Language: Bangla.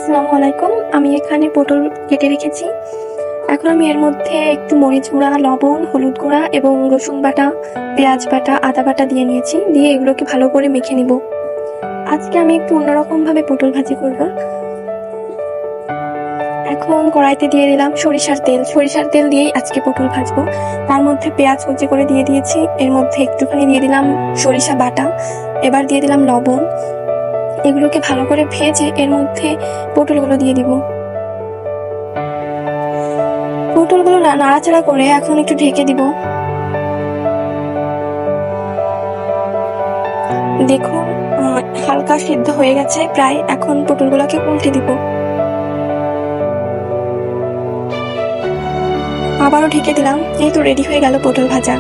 আসসালামু আলাইকুম। আমি এখানে পটল কেটে রেখেছি। এখন আমি এর মধ্যে একটু মরিচ গুঁড়া, লবণ, হলুদ গুঁড়া এবং রসুন বাটা, পেঁয়াজ বাটা, আদা বাটা দিয়ে নিয়েছি। দিয়ে এগুলোকে ভালো করে মেখে নিব। আজকে আমি একটু অন্যরকম ভাবে পটল ভাজি করব। এখন কড়াইতে দিয়ে দিলাম সরিষার তেল। সরিষার তেল দিয়েই আজকে পটল ভাজবো। তার মধ্যে পেঁয়াজ কুচি করে দিয়ে দিয়েছি। এর মধ্যে একটুখানি দিয়ে দিলাম সরিষা বাটা। এবার দিয়ে দিলাম লবণ। এগুলোকে ভালো করে ভেজে এর মধ্যে পটলগুলো দিয়ে দিব। পটলগুলো নাড়াচাড়া করে এখন একটু ঢেকে দিব। দেখুন, হালকা সিদ্ধ হয়ে গেছে প্রায়। এখন পটলগুলোকে উল্টে দিব। আবারও ঢেকে দিলাম। এই তো রেডি হয়ে গেল পটল ভাজা।